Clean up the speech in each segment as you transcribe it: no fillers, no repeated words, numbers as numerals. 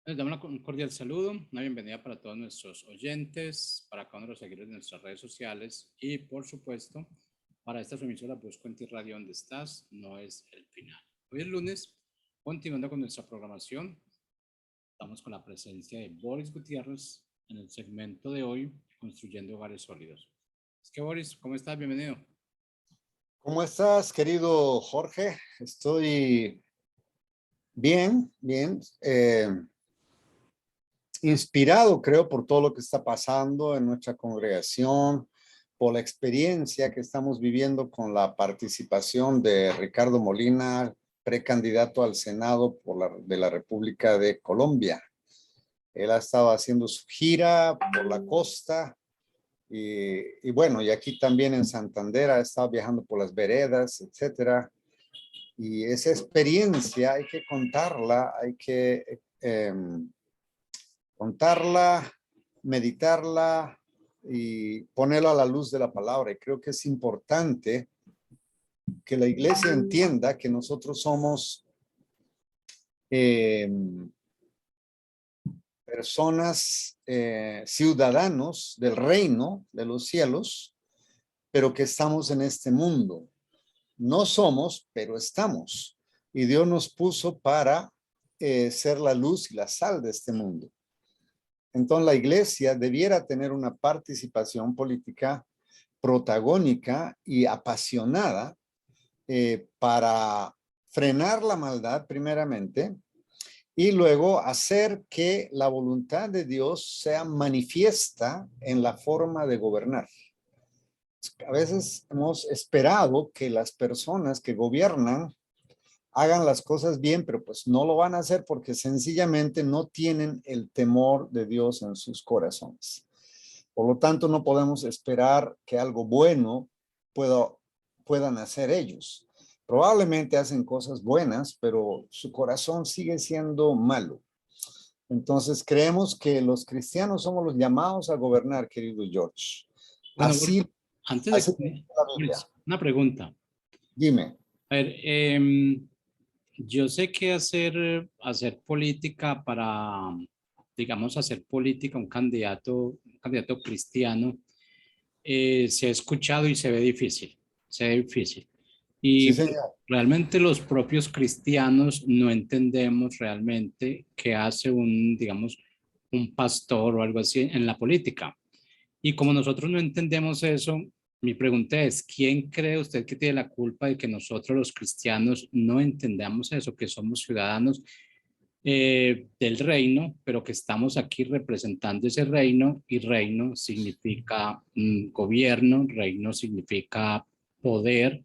Les damos un cordial saludo, una bienvenida para todos nuestros oyentes, para cada uno de los seguidores de nuestras redes sociales y, por supuesto, para esta emisora Busco en ti Radio donde estás, no es el final. Hoy es lunes, continuando con nuestra programación, estamos con la presencia de Boris Gutiérrez en el segmento de hoy, Construyendo Hogares Sólidos. Es que Boris, ¿cómo estás? Bienvenido. ¿Cómo estás, querido Jorge? Estoy bien. Inspirado, creo, por todo lo que está pasando en nuestra congregación, por la experiencia que estamos viviendo con la participación de Ricardo Molina, precandidato al Senado de la República de Colombia. Él ha estado haciendo su gira por la costa y bueno, y aquí también en Santander ha estado viajando por las veredas, etcétera. Y esa experiencia hay que contarla, hay que contarla, meditarla y ponerla a la luz de la palabra. Y creo que es importante que la iglesia entienda que nosotros somos personas, ciudadanos del reino de los cielos, pero que estamos en este mundo. No somos, pero estamos. Y Dios nos puso para ser la luz y la sal de este mundo. Entonces la iglesia debiera tener una participación política protagónica y apasionada para frenar la maldad primeramente y luego hacer que la voluntad de Dios sea manifiesta en la forma de gobernar. A veces hemos esperado que las personas que gobiernan hagan las cosas bien, pero pues no lo van a hacer porque sencillamente no tienen el temor de Dios en sus corazones. Por lo tanto, no podemos esperar que algo bueno puedan hacer ellos. Probablemente hacen cosas buenas, pero su corazón sigue siendo malo. Entonces, creemos que los cristianos somos los llamados a gobernar, querido George. Bueno, Así, antes así de dice la Biblia. una pregunta. Dime. A ver, yo sé que hacer política para, digamos, hacer política, un candidato cristiano, se ha escuchado y se ve difícil, Sí, Y señor. realmente los propios cristianos no entendemos realmente qué hace digamos, un pastor o algo así en la política. Y como nosotros no entendemos eso, mi pregunta es, ¿quién cree usted que tiene la culpa de que nosotros los cristianos no entendamos eso, que somos ciudadanos del reino, pero que estamos aquí representando ese reino y reino significa gobierno, reino significa poder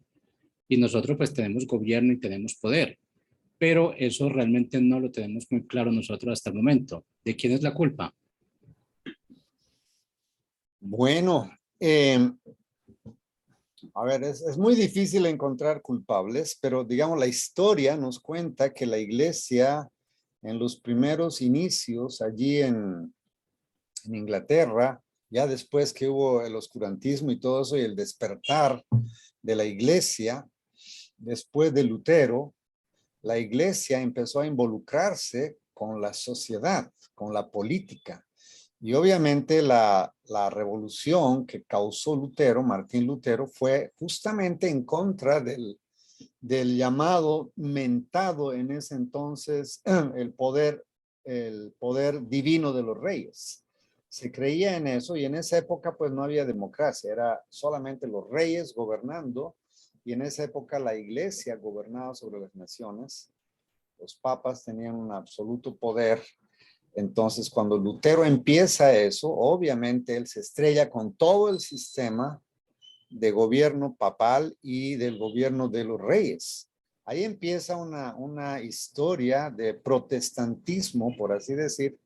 y nosotros pues tenemos gobierno y tenemos poder, pero eso realmente no lo tenemos muy claro nosotros hasta el momento. ¿De quién es la culpa? Bueno, a ver, es muy difícil encontrar culpables, pero digamos la historia nos cuenta que la iglesia en los primeros inicios allí en Inglaterra, ya después que hubo el oscurantismo y todo eso y el despertar de la iglesia, después de Lutero, la iglesia empezó a involucrarse con la sociedad, con la política. Y obviamente la revolución que causó Lutero, Martín Lutero, fue justamente en contra del llamado mentado en ese entonces el poder divino de los reyes. Se creía en eso y en esa época pues no había democracia, era solamente los reyes gobernando y en esa época la iglesia gobernaba sobre las naciones. Los papas tenían un absoluto poder. Entonces, cuando Lutero empieza eso, obviamente él se estrella con todo el sistema de gobierno papal y del gobierno de los reyes. Ahí empieza una historia de protestantismo, por así decir,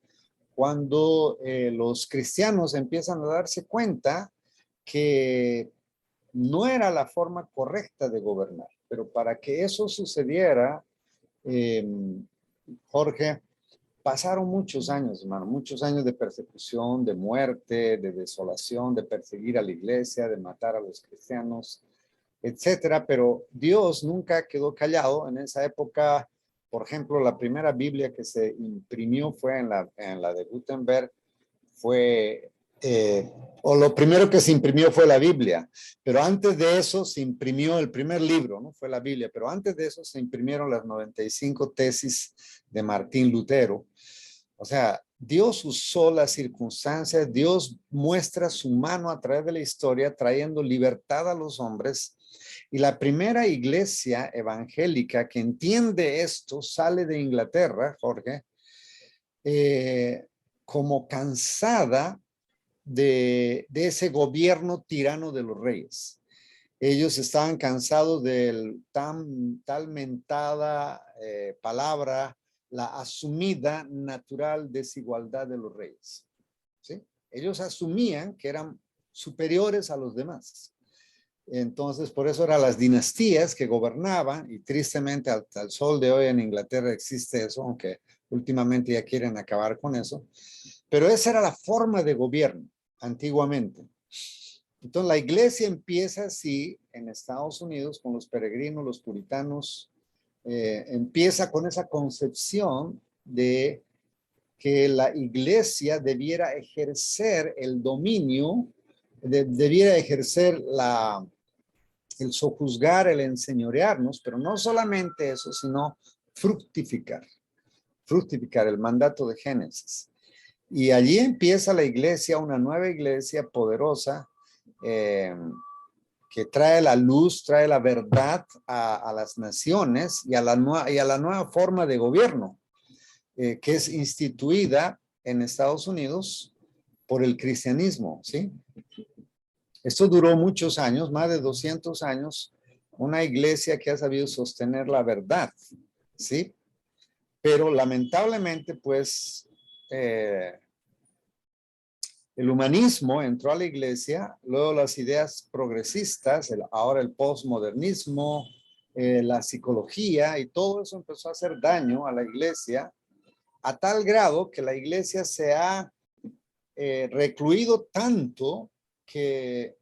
cuando los cristianos empiezan a darse cuenta que no era la forma correcta de gobernar. Pero para que eso sucediera, Jorge, pasaron muchos años, hermano, muchos años de persecución, de muerte, de desolación, de perseguir a la iglesia, de matar a los cristianos, etcétera. Pero Dios nunca quedó callado. En esa época por ejemplo, la primera Biblia que se imprimió fue en la de Gutenberg, o lo primero que se imprimió fue la Biblia, pero antes de eso se imprimió el primer libro, ¿no? Fue la Biblia, pero antes de eso se imprimieron las 95 tesis de Martín Lutero. O sea, Dios usó las circunstancias, Dios muestra su mano a través de la historia, trayendo libertad a los hombres. Y la primera iglesia evangélica que entiende esto sale de Inglaterra, Jorge, como cansada de ese gobierno tirano de los reyes. Ellos estaban cansados del tal mentada palabra, la asumida natural desigualdad de los reyes. ¿Sí? Ellos asumían que eran superiores a los demás. Entonces, por eso eran las dinastías que gobernaban, y tristemente hasta el sol de hoy en Inglaterra existe eso, aunque últimamente ya quieren acabar con eso. Pero esa era la forma de gobierno antiguamente. Entonces, la iglesia empieza así en Estados Unidos con los peregrinos, los puritanos, empieza con esa concepción de que la iglesia debiera ejercer el dominio, debiera ejercer el sojuzgar, el enseñorearnos, pero no solamente eso, sino fructificar, el mandato de Génesis. Y allí empieza la iglesia, una nueva iglesia poderosa, que trae la luz, trae la verdad a las naciones y a la nueva forma de gobierno, que es instituida en Estados Unidos por el cristianismo, ¿sí? Esto duró muchos años, más de 200 años, una iglesia que ha sabido sostener la verdad, ¿sí? Pero lamentablemente, pues, el humanismo entró a la iglesia, luego las ideas progresistas, ahora el postmodernismo, la psicología, y todo eso empezó a hacer daño a la iglesia, a tal grado que la iglesia se ha recluido tanto que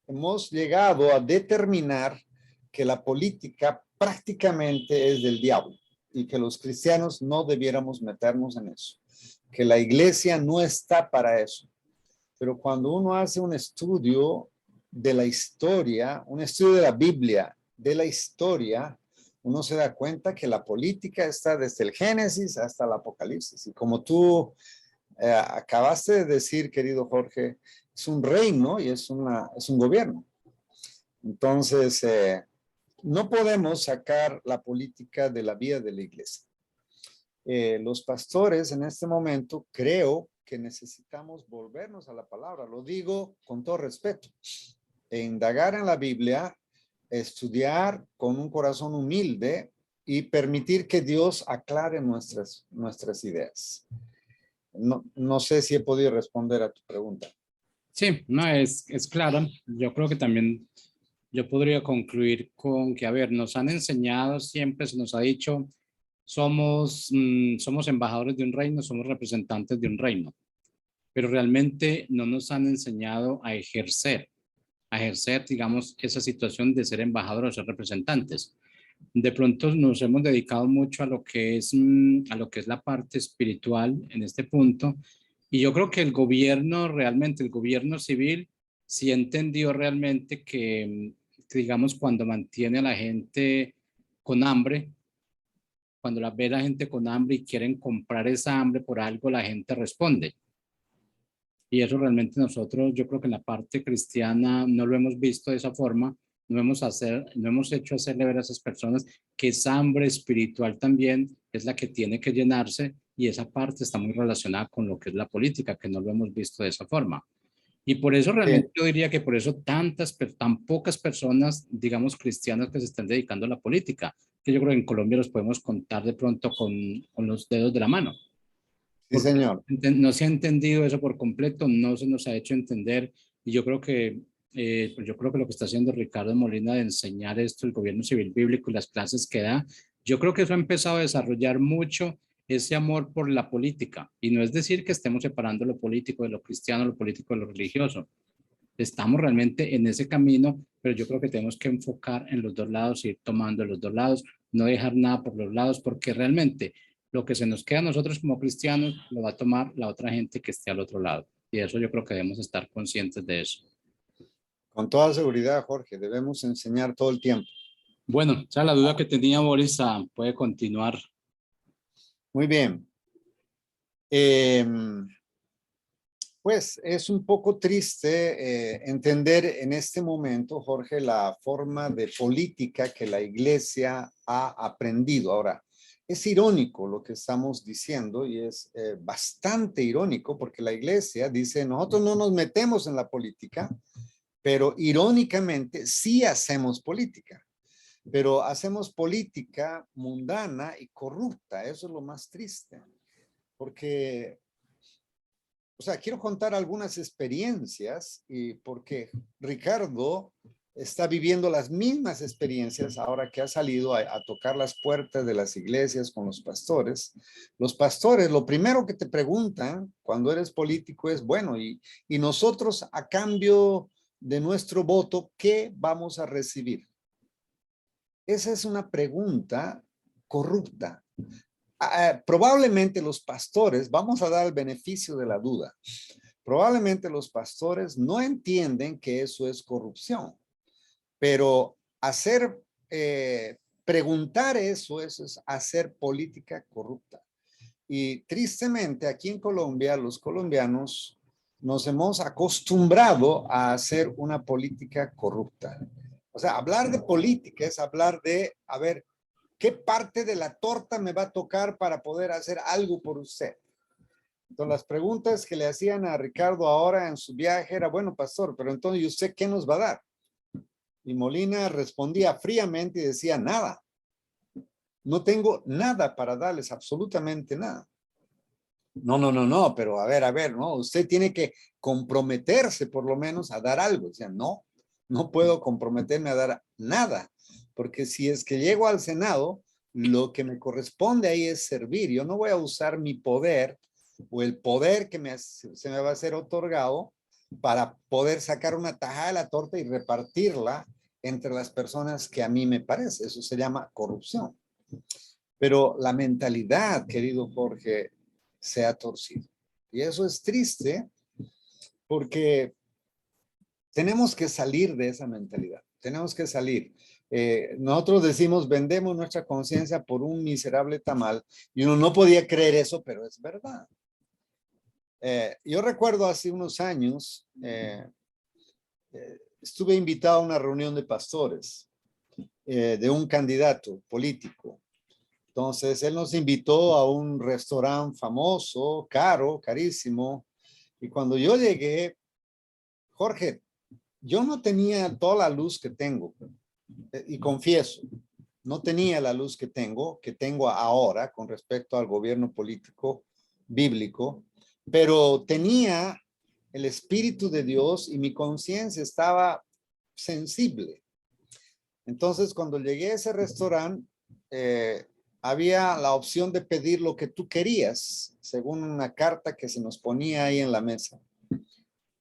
hemos llegado a determinar que la política prácticamente es del diablo y que los cristianos no debiéramos meternos en eso, que la iglesia no está para eso. Pero cuando uno hace un estudio de la historia, un estudio de la Biblia, de la historia, uno se da cuenta que la política está desde el Génesis hasta el Apocalipsis. Y como tú acabaste de decir, querido Jorge, es un reino y es un gobierno. Entonces, no podemos sacar la política de la vida de la iglesia. Los pastores en este momento creo que necesitamos volvernos a la palabra. Lo digo con todo respeto. E indagar en la Biblia, estudiar con un corazón humilde y permitir que Dios aclare nuestras ideas. No sé si he podido responder a tu pregunta. Sí, no, es claro. Yo creo que también yo podría concluir con que, a ver, nos han enseñado, siempre se nos ha dicho, somos embajadores de un reino, somos representantes de un reino, pero realmente no nos han enseñado a ejercer, digamos, esa situación de ser embajadores, ser representantes. De pronto nos hemos dedicado mucho a lo que es la parte espiritual en este punto, y yo creo que el gobierno realmente, el gobierno civil, sí entendió realmente que digamos, cuando mantiene a la gente con hambre, cuando ve a la gente con hambre y quieren comprar esa hambre por algo, la gente responde. Y eso realmente nosotros, yo creo que en la parte cristiana no lo hemos visto de esa forma, no hemos hecho hacerle ver a esas personas que esa hambre espiritual también es la que tiene que llenarse, y esa parte está muy relacionada con lo que es la política, que no lo hemos visto de esa forma. Y por eso realmente yo diría que por eso tan pocas personas, digamos, cristianas que se están dedicando a la política, que yo creo que en Colombia los podemos contar de pronto con los dedos de la mano. Sí, señor. No se ha entendido eso por completo, no se nos ha hecho entender, y yo creo que lo que está haciendo Ricardo Molina de enseñar esto, el gobierno civil bíblico y las clases que da, yo creo que eso ha empezado a desarrollar mucho ese amor por la política, y no es decir que estemos separando lo político de lo cristiano, lo político de lo religioso. Estamos realmente en ese camino, pero yo creo que tenemos que enfocar en los dos lados, ir tomando los dos lados, no dejar nada por los lados, porque realmente lo que se nos queda a nosotros como cristianos lo va a tomar la otra gente que esté al otro lado. Y eso yo creo que debemos estar conscientes de eso. Con toda seguridad, Jorge, debemos enseñar todo el tiempo. Bueno, esa es la duda que tenía Boris, puede continuar. Muy bien. Pues es un poco triste entender en este momento, Jorge, la forma de política que la iglesia ha aprendido. Ahora, es irónico lo que estamos diciendo y es bastante irónico porque la iglesia dice, nosotros no nos metemos en la política, pero irónicamente sí hacemos política. Pero hacemos política mundana y corrupta. Eso es lo más triste. Porque, o sea, quiero contar algunas experiencias y porque Ricardo está viviendo las mismas experiencias ahora que ha salido a tocar las puertas de las iglesias con los pastores. Los pastores, lo primero que te preguntan cuando eres político es, bueno, y nosotros a cambio de nuestro voto, ¿qué vamos a recibir? Esa es una pregunta corrupta. Probablemente los pastores, vamos a dar el beneficio de la duda, probablemente los pastores no entienden que eso es corrupción, pero preguntar eso es hacer política corrupta. Y tristemente aquí en Colombia, los colombianos nos hemos acostumbrado a hacer una política corrupta. O sea, hablar de política es hablar de, a ver, ¿qué parte de la torta me va a tocar para poder hacer algo por usted? Entonces, las preguntas que le hacían a Ricardo ahora en su viaje era, bueno, pastor, pero entonces, ¿y usted qué nos va a dar? Y Molina respondía fríamente y decía, nada. No tengo nada para darles, absolutamente nada. No, pero a ver, no, usted tiene que comprometerse por lo menos a dar algo. O sea, no puedo comprometerme a dar nada, porque si es que llego al Senado, lo que me corresponde ahí es servir. Yo no voy a usar mi poder o el poder que se me va a ser otorgado para poder sacar una tajada de la torta y repartirla entre las personas que a mí me parece. Eso se llama corrupción. Pero la mentalidad, querido Jorge, se ha torcido. Y eso es triste porque tenemos que salir de esa mentalidad. Tenemos que salir. Nosotros decimos, vendemos nuestra conciencia por un miserable tamal y uno no podía creer eso, pero es verdad. Yo recuerdo hace unos años, estuve invitado a una reunión de pastores de un candidato político. Entonces, él nos invitó a un restaurante famoso, caro, carísimo. Y cuando yo llegué, Jorge, yo no tenía toda la luz que tengo. Y confieso, no tenía la luz que tengo ahora con respecto al gobierno político bíblico, pero tenía el Espíritu de Dios y mi conciencia estaba sensible. Entonces, cuando llegué a ese restaurante, había la opción de pedir lo que tú querías, según una carta que se nos ponía ahí en la mesa.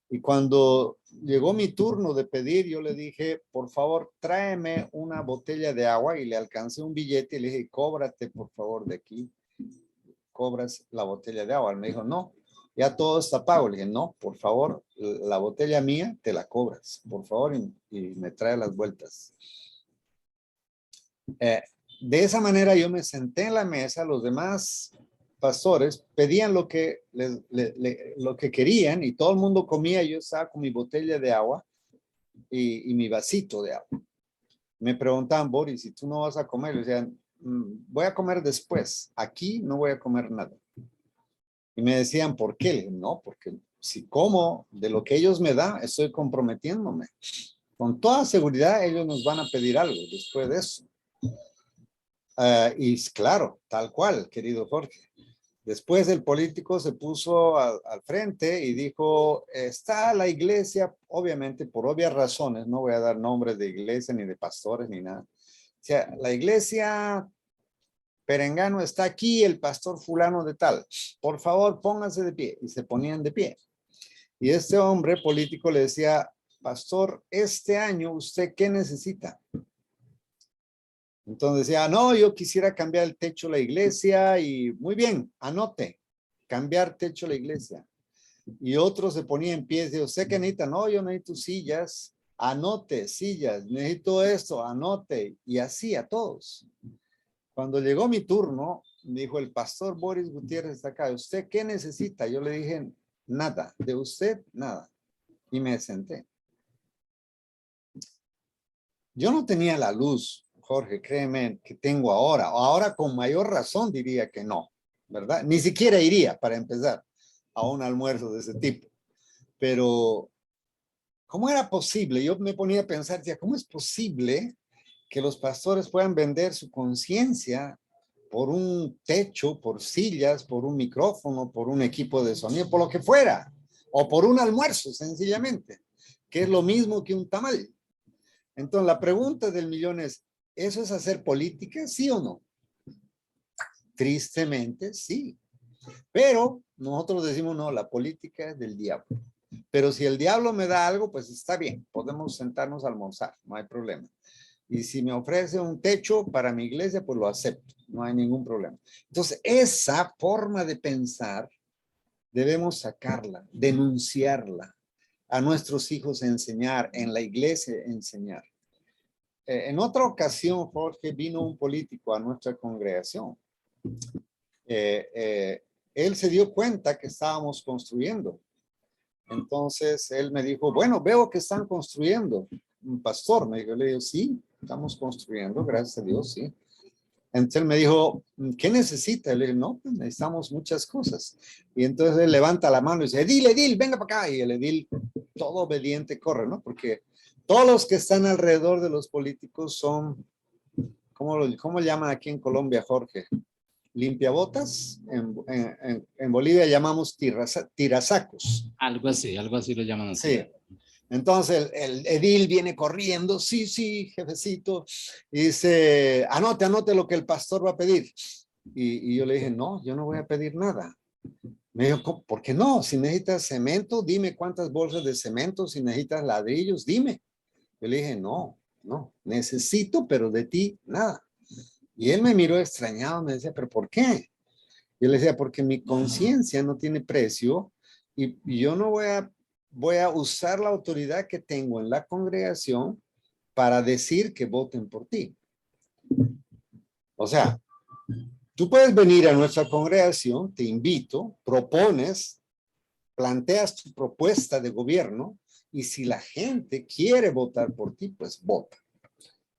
Y cuando llegó mi turno de pedir, yo le dije, por favor, tráeme una botella de agua, y le alcancé un billete y le dije, cóbrate por favor de aquí, cobras la botella de agua. Él me dijo, no, ya todo está pago. Le dije, no, por favor, la botella mía te la cobras, por favor, y me trae las vueltas. De esa manera yo me senté en la mesa, los demás pastores pedían lo que querían y todo el mundo comía. Yo estaba con mi botella de agua y mi vasito de agua. Me preguntaban, Boris, si tú no vas a comer, yo decía, voy a comer después, aquí no voy a comer nada. Y me decían, ¿por qué? Le dije, no, porque si como de lo que ellos me dan, estoy comprometiéndome. Con toda seguridad ellos nos van a pedir algo después de eso. Y claro, tal cual, querido Jorge. Después el político se puso al frente y dijo, está la iglesia, obviamente por obvias razones, no voy a dar nombres de iglesia ni de pastores ni nada. O sea, la iglesia Perengano está aquí, el pastor fulano de tal. Por favor, pónganse de pie. Y se ponían de pie. Y este hombre político le decía, pastor, este año, ¿usted qué necesita? Entonces decía, no, yo quisiera cambiar el techo de la iglesia y muy bien, anote, cambiar techo de la iglesia. Y otro se ponía en pie y decía, ¿usted qué necesita? No, yo necesito sillas, anote, sillas, necesito esto, anote. Y así a todos. Cuando llegó mi turno, dijo el pastor Boris Gutiérrez está acá, ¿usted qué necesita? Yo le dije, nada, de usted, nada. Y me senté. Yo no tenía la luz, Jorge, créeme, que tengo ahora. Ahora con mayor razón diría que no, ¿verdad? Ni siquiera iría, para empezar, a un almuerzo de ese tipo. Pero, ¿cómo era posible? Yo me ponía a pensar, ya, ¿cómo es posible que los pastores puedan vender su conciencia por un techo, por sillas, por un micrófono, por un equipo de sonido, por lo que fuera, o por un almuerzo, sencillamente, que es lo mismo que un tamal? Entonces, la pregunta del millón es, ¿eso es hacer política, sí o no? Tristemente, sí. Pero nosotros decimos, no, la política es del diablo. Pero si el diablo me da algo, pues está bien, podemos sentarnos a almorzar, no hay problema. Y si me ofrece un techo para mi iglesia, pues lo acepto, no hay ningún problema. Entonces, esa forma de pensar debemos sacarla, denunciarla, a nuestros hijos enseñar, en la iglesia enseñar. En otra ocasión, Jorge, vino un político a nuestra congregación. Él se dio cuenta que estábamos construyendo. Entonces, él me dijo, bueno, veo que están construyendo. Un pastor, me dijo, le digo, sí, estamos construyendo, gracias a Dios, sí. Entonces él me dijo, ¿qué necesita? Le dije, no, pues necesitamos muchas cosas. Y entonces él levanta la mano y dice, Edil, venga para acá. Y el edil, todo obediente, corre, ¿no? Porque todos los que están alrededor de los políticos son, ¿cómo llaman aquí en Colombia, Jorge? Limpiabotas. En Bolivia llamamos tirasacos. Algo así lo llaman así. Sí. Entonces el edil viene corriendo, sí, jefecito, y dice, anote lo que el pastor va a pedir. Y yo le dije, no, yo no voy a pedir nada. Me dijo, ¿por qué no? Si necesitas cemento, dime cuántas bolsas de cemento, si necesitas ladrillos, dime. Yo le dije, no, necesito, pero de ti, nada. Y él me miró extrañado, me decía, ¿pero por qué? Yo le decía, porque mi conciencia no tiene precio y yo no voy a usar la autoridad que tengo en la congregación para decir que voten por ti. O sea, tú puedes venir a nuestra congregación, te invito, propones, planteas tu propuesta de gobierno y si la gente quiere votar por ti, pues vota.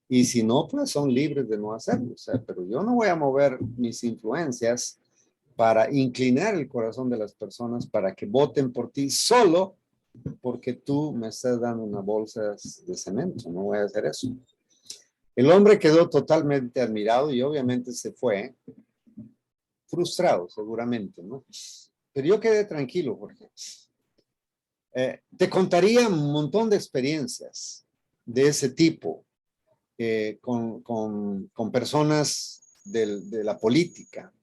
Y si no, pues son libres de no hacerlo. O sea, pero yo no voy a mover mis influencias para inclinar el corazón de las personas para que voten por ti solo porque tú me estás dando una bolsa de cemento. No voy a hacer eso. El hombre quedó totalmente admirado y obviamente se fue frustrado seguramente, ¿no? Pero yo quedé tranquilo, Jorge. Te contaría un montón de experiencias de ese tipo con personas de la política.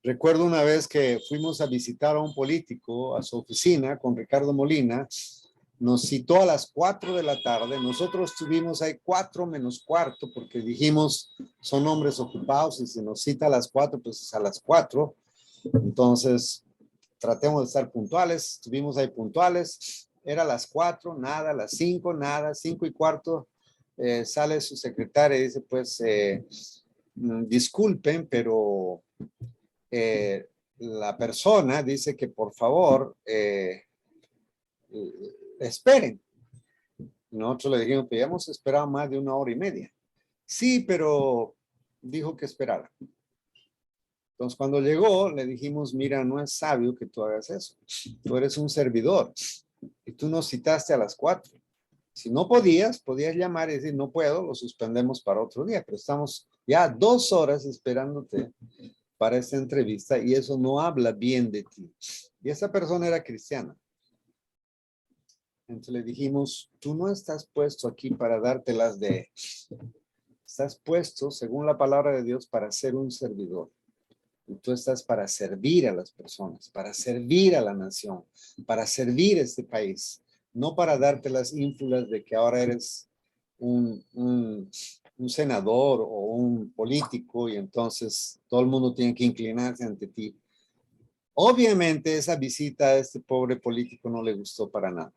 Recuerdo una vez que fuimos a visitar a un político a su oficina con Ricardo Molina, nos citó a las 4 de la tarde, nosotros estuvimos ahí 4 menos cuarto porque dijimos son hombres ocupados y si nos cita a las 4 pues es a las 4, entonces tratemos de estar puntuales, estuvimos ahí puntuales, era a las 4, nada, a las 5, nada, 5 y cuarto, sale su secretaria y dice pues disculpen pero la persona dice que por favor esperen. Nosotros le dijimos que ya hemos esperado más de 1 hora y media. Sí, pero dijo que esperara. Entonces cuando llegó le dijimos, mira, no es sabio que tú hagas eso. Tú eres un servidor y tú nos citaste a las 4. Si no podías llamar y decir, no puedo, lo suspendemos para otro día, pero estamos ya 2 horas esperándote para esta entrevista y eso no habla bien de ti. Y esa persona era cristiana. Entonces le dijimos, tú no estás puesto aquí para dártelas de... Estás puesto, según la palabra de Dios, para ser un servidor. Y tú estás para servir a las personas, para servir a la nación, para servir a este país. No para darte las ínfulas de que ahora eres un un senador o un político y entonces todo el mundo tiene que inclinarse ante ti. Obviamente esa visita a este pobre político no le gustó para nada.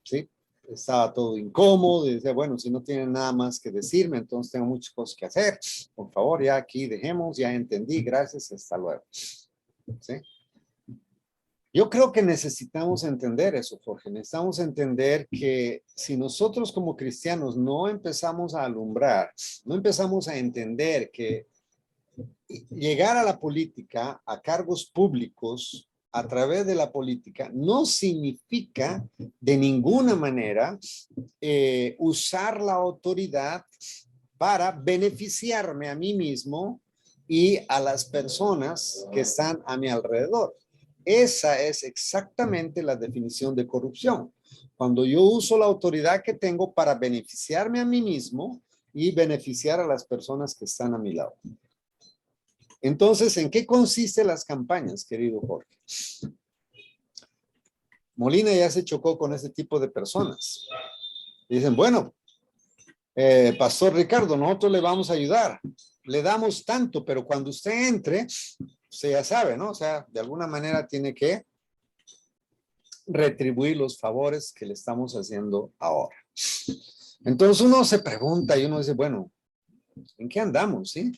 ¿Sí? Estaba todo incómodo y decía, bueno, si no tienen nada más que decirme, entonces tengo muchas cosas que hacer. Por favor, ya aquí dejemos, ya entendí, gracias, hasta luego. ¿Sí? Yo creo que necesitamos entender eso, Jorge. Necesitamos entender que si nosotros como cristianos no empezamos a alumbrar, no empezamos a entender que llegar a la política, a cargos públicos, a través de la política, no significa de ninguna manera usar la autoridad para beneficiarme a mí mismo y a las personas que están a mi alrededor. Esa es exactamente la definición de corrupción. Cuando yo uso la autoridad que tengo para beneficiarme a mí mismo y beneficiar a las personas que están a mi lado. Entonces, ¿en qué consisten las campañas, querido Jorge? Molina ya se chocó con ese tipo de personas. Dicen, bueno, Pastor Ricardo, nosotros le vamos a ayudar. Le damos tanto, pero cuando usted entre, usted ya sabe, ¿no? O sea, de alguna manera tiene que retribuir los favores que le estamos haciendo ahora. Entonces uno se pregunta y uno dice, bueno, ¿en qué andamos, sí?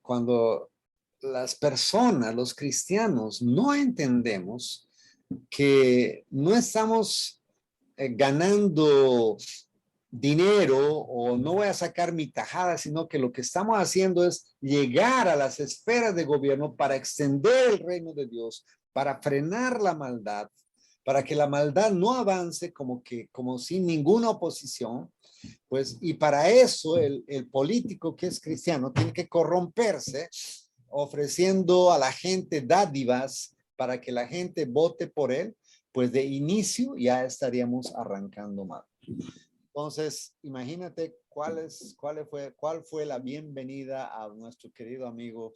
Cuando las personas, los cristianos, no entendemos que no estamos ganando dinero o no voy a sacar mi tajada, sino que lo que estamos haciendo es llegar a las esferas de gobierno para extender el reino de Dios, para frenar la maldad, para que la maldad no avance como sin ninguna oposición. Pues, y para eso el político que es cristiano tiene que corromperse ofreciendo a la gente dádivas para que la gente vote por él, pues de inicio ya estaríamos arrancando mal. Entonces, imagínate cuál fue la bienvenida a nuestro querido amigo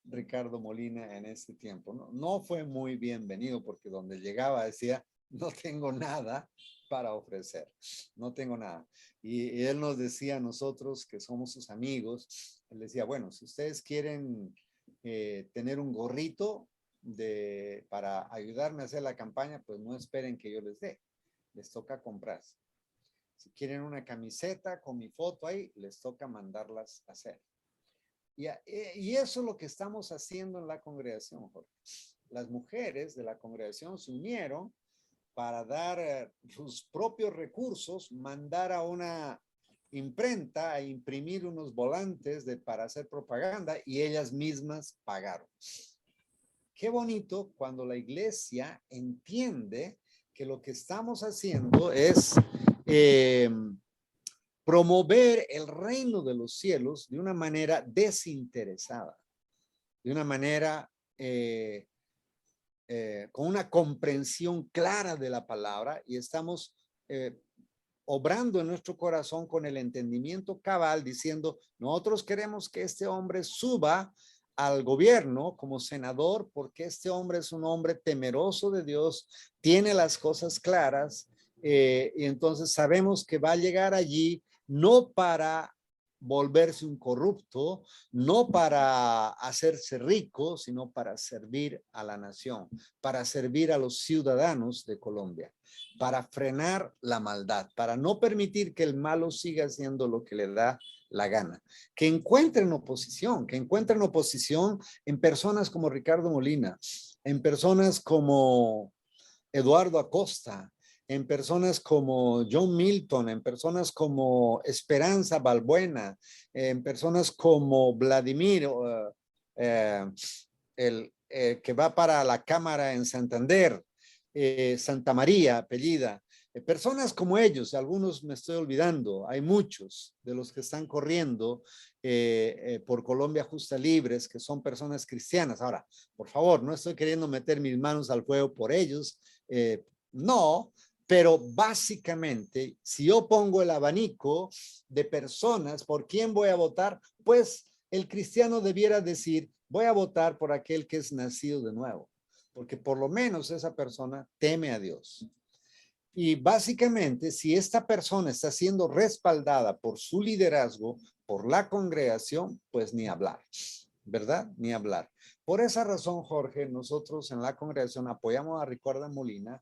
Ricardo Molina en este tiempo. No fue muy bienvenido porque donde llegaba decía, no tengo nada para ofrecer, no tengo nada. Y él nos decía a nosotros que somos sus amigos, él decía, bueno, si ustedes quieren tener un gorrito para ayudarme a hacer la campaña, pues no esperen que yo les dé, les toca comprar. Si quieren una camiseta con mi foto ahí, les toca mandarlas a hacer. Y eso es lo que estamos haciendo en la congregación, Jorge. Las mujeres de la congregación se unieron para dar sus propios recursos, mandar a una imprenta a imprimir unos volantes para hacer propaganda y ellas mismas pagaron. Qué bonito cuando la iglesia entiende que lo que estamos haciendo es promover el reino de los cielos de una manera desinteresada, de una manera con una comprensión clara de la palabra y estamos obrando en nuestro corazón con el entendimiento cabal, diciendo, nosotros queremos que este hombre suba al gobierno como senador porque este hombre es un hombre temeroso de Dios, tiene las cosas claras y entonces sabemos que va a llegar allí no para volverse un corrupto, no para hacerse rico, sino para servir a la nación, para servir a los ciudadanos de Colombia, para frenar la maldad, para no permitir que el malo siga haciendo lo que le da la gana. Que encuentren oposición en personas como Ricardo Molina, en personas como Eduardo Acosta, en personas como John Milton, en personas como Esperanza Balbuena, en personas como Vladimir, que va para la Cámara en Santander, Santa María, apellida. Personas como ellos, algunos me estoy olvidando, hay muchos de los que están corriendo por Colombia Justa Libres, que son personas cristianas. Ahora, por favor, no estoy queriendo meter mis manos al fuego por ellos, no, pero básicamente, si yo pongo el abanico de personas por quién voy a votar, pues el cristiano debiera decir, voy a votar por aquel que es nacido de nuevo, porque por lo menos esa persona teme a Dios. Y básicamente, si esta persona está siendo respaldada por su liderazgo, por la congregación, pues ni hablar, ¿verdad? Ni hablar. Por esa razón, Jorge, nosotros en la congregación apoyamos a Ricardo Molina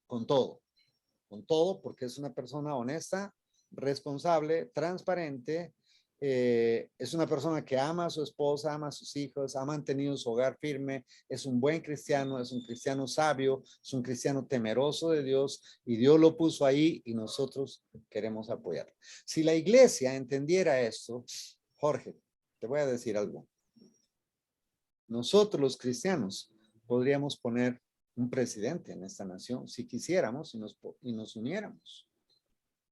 con todo, porque es una persona honesta, responsable, transparente, es una persona que ama a su esposa, ama a sus hijos, ha mantenido su hogar firme, es un buen cristiano, es un cristiano sabio, es un cristiano temeroso de Dios y Dios lo puso ahí y nosotros queremos apoyarlo. Si la iglesia entendiera esto, Jorge, te voy a decir algo. Nosotros los cristianos podríamos poner un presidente en esta nación si quisiéramos y nos uniéramos.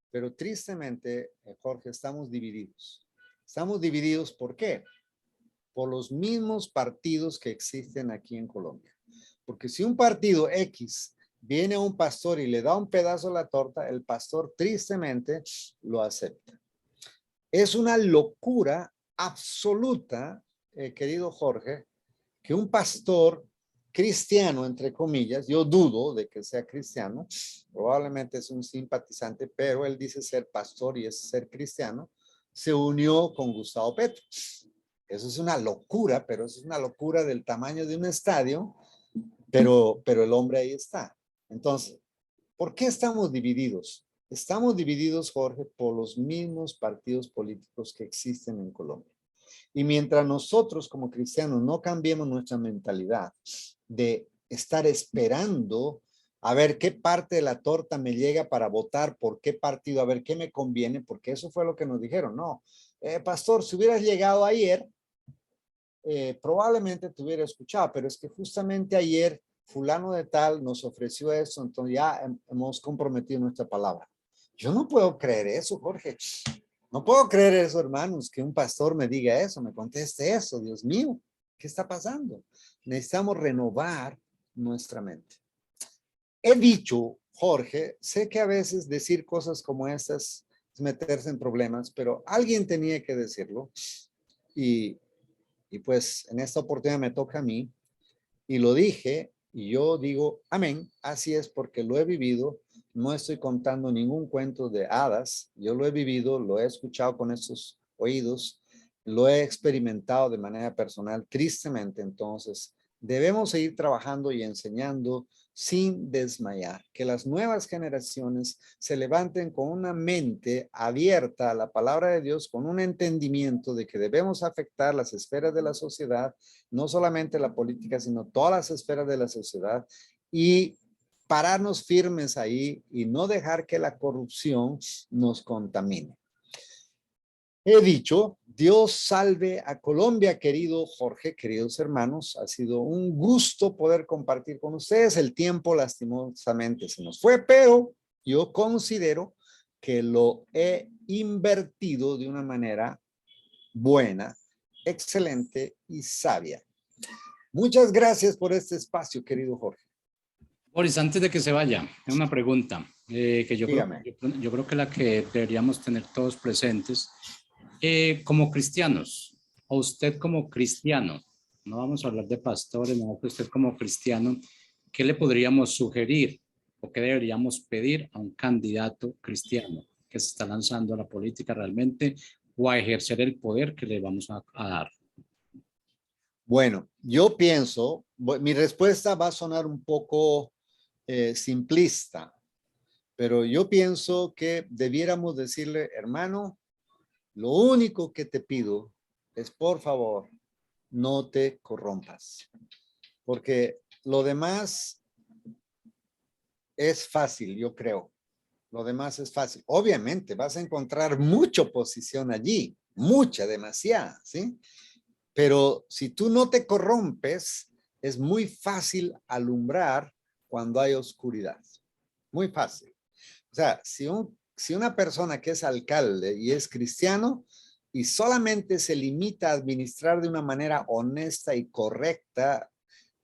Pero tristemente, Jorge, estamos divididos. Estamos divididos, ¿por qué? Por los mismos partidos que existen aquí en Colombia. Porque si un partido X viene a un pastor y le da un pedazo de la torta, el pastor tristemente lo acepta. Es una locura absoluta, querido Jorge, que un pastor cristiano, entre comillas, yo dudo de que sea cristiano, probablemente es un simpatizante, pero él dice ser pastor y es ser cristiano, se unió con Gustavo Petro. Eso es una locura, pero es una locura del tamaño de un estadio, pero el hombre ahí está. Entonces, ¿por qué estamos divididos? Estamos divididos, Jorge, por los mismos partidos políticos que existen en Colombia. Y mientras nosotros como cristianos no cambiemos nuestra mentalidad de estar esperando a ver qué parte de la torta me llega para votar por qué partido, a ver qué me conviene, porque eso fue lo que nos dijeron. No, pastor, si hubieras llegado ayer, probablemente te hubiera escuchado, pero es que justamente ayer fulano de tal nos ofreció eso, entonces ya hemos comprometido nuestra palabra. Yo no puedo creer eso, Jorge. No puedo creer eso, hermanos, que un pastor me diga eso, me conteste eso. Dios mío, ¿qué está pasando? Necesitamos renovar nuestra mente. He dicho, Jorge, sé que a veces decir cosas como estas es meterse en problemas, pero alguien tenía que decirlo y pues en esta oportunidad me toca a mí y lo dije y yo digo, amén, así es porque lo he vivido, no estoy contando ningún cuento de hadas, yo lo he vivido, lo he escuchado con estos oídos, lo he experimentado de manera personal, tristemente, entonces debemos seguir trabajando y enseñando sin desmayar, que las nuevas generaciones se levanten con una mente abierta a la palabra de Dios, con un entendimiento de que debemos afectar las esferas de la sociedad, no solamente la política, sino todas las esferas de la sociedad y pararnos firmes ahí y no dejar que la corrupción nos contamine. He dicho, Dios salve a Colombia, querido Jorge, queridos hermanos. Ha sido un gusto poder compartir con ustedes. El tiempo lastimosamente se nos fue, pero yo considero que lo he invertido de una manera buena, excelente y sabia. Muchas gracias por este espacio, querido Jorge. Boris, antes de que se vaya, una pregunta que Dígame. yo creo que la que deberíamos tener todos presentes. Como cristianos, o usted como cristiano, no vamos a hablar de pastores, no, que usted como cristiano, ¿qué le podríamos sugerir o qué deberíamos pedir a un candidato cristiano que se está lanzando a la política realmente o a ejercer el poder que le vamos a dar? Bueno, yo pienso, mi respuesta va a sonar un poco simplista, pero yo pienso que debiéramos decirle, hermano, lo único que te pido es, por favor, no te corrompas, porque lo demás es fácil, yo creo. Lo demás es fácil. Obviamente vas a encontrar mucha oposición allí, mucha, demasiada, ¿sí? Pero si tú no te corrompes, es muy fácil alumbrar cuando hay oscuridad. Muy fácil. O sea, si una persona que es alcalde y es cristiano y solamente se limita a administrar de una manera honesta y correcta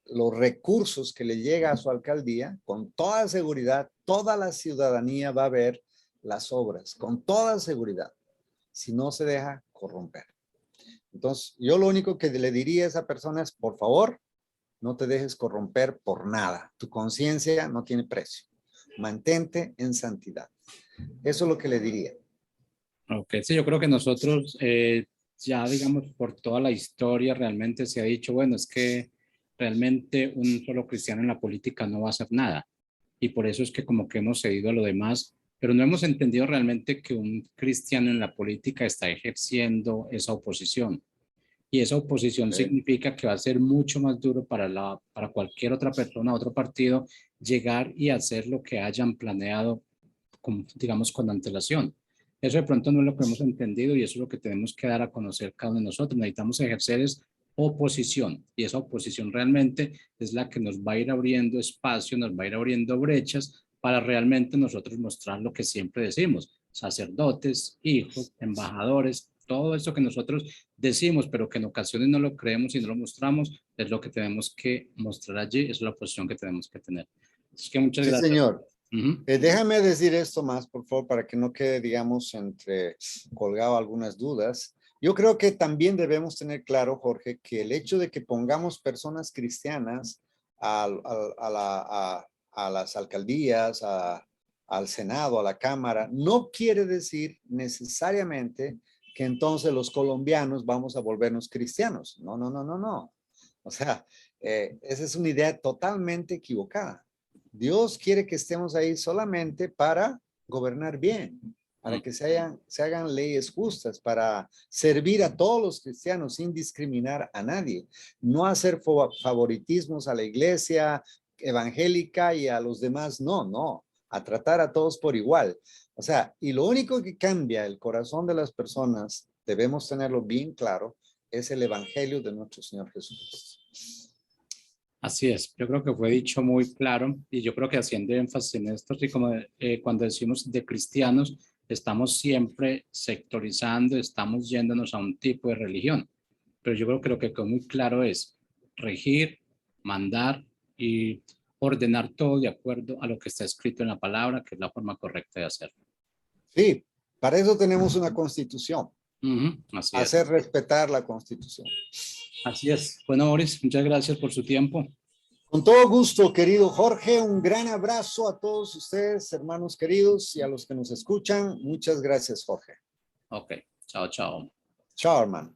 los recursos que le llega a su alcaldía, con toda seguridad, toda la ciudadanía va a ver las obras, con toda seguridad, si no se deja corromper. Entonces, yo lo único que le diría a esa persona es, por favor, no te dejes corromper por nada. Tu conciencia no tiene precio. mantente en santidad. Eso es lo que le diría. Ok, sí, yo creo que nosotros ya digamos por toda la historia realmente se ha dicho, bueno, es que realmente un solo cristiano en la política no va a hacer nada. Y por eso es que como que hemos cedido a lo demás, pero no hemos entendido realmente que un cristiano en la política está ejerciendo esa oposición. Y esa oposición ¿Sí? significa que va a ser mucho más duro para cualquier otra persona, otro partido, llegar y hacer lo que hayan planeado, digamos, con antelación. Eso de pronto no es lo que hemos entendido y eso es lo que tenemos que dar a conocer cada uno de nosotros. Necesitamos ejercer es oposición y esa oposición realmente es la que nos va a ir abriendo espacio, nos va a ir abriendo brechas para realmente nosotros mostrar lo que siempre decimos, sacerdotes, hijos, embajadores, todo eso que nosotros decimos, pero que en ocasiones no lo creemos y no lo mostramos, es lo que tenemos que mostrar allí, es la posición que tenemos que tener. Así que muchas Sí, gracias. señor. Uh-huh. Déjame decir esto más, por favor, para que no quede, digamos, colgado algunas dudas. Yo creo que también debemos tener claro, Jorge, que el hecho de que pongamos personas cristianas a las alcaldías, al Senado, a la Cámara, no quiere decir necesariamente que entonces los colombianos vamos a volvernos cristianos. No, no, no, no, no. O sea, esa es una idea totalmente equivocada. Dios quiere que estemos ahí solamente para gobernar bien, para que se hagan leyes justas, para servir a todos los cristianos sin discriminar a nadie, no hacer favoritismos a la iglesia evangélica y a los demás, no, no, a tratar a todos por igual. O sea, y lo único que cambia el corazón de las personas, debemos tenerlo bien claro, es el evangelio de nuestro Señor Jesucristo. Así es, yo creo que fue dicho muy claro y yo creo que haciendo énfasis en esto, así como cuando decimos de cristianos, estamos siempre sectorizando, estamos yéndonos a un tipo de religión, pero yo creo que lo que quedó muy claro es regir, mandar y ordenar todo de acuerdo a lo que está escrito en la palabra, que es la forma correcta de hacerlo. Sí, para eso tenemos una constitución, Así es. hacer respetar la constitución. Así es. Bueno, Boris, muchas gracias por su tiempo. Con todo gusto, querido Jorge, un gran abrazo a todos ustedes, hermanos queridos, y a los que nos escuchan. Muchas gracias, Jorge. Ok, chao, chao. Chao, hermano.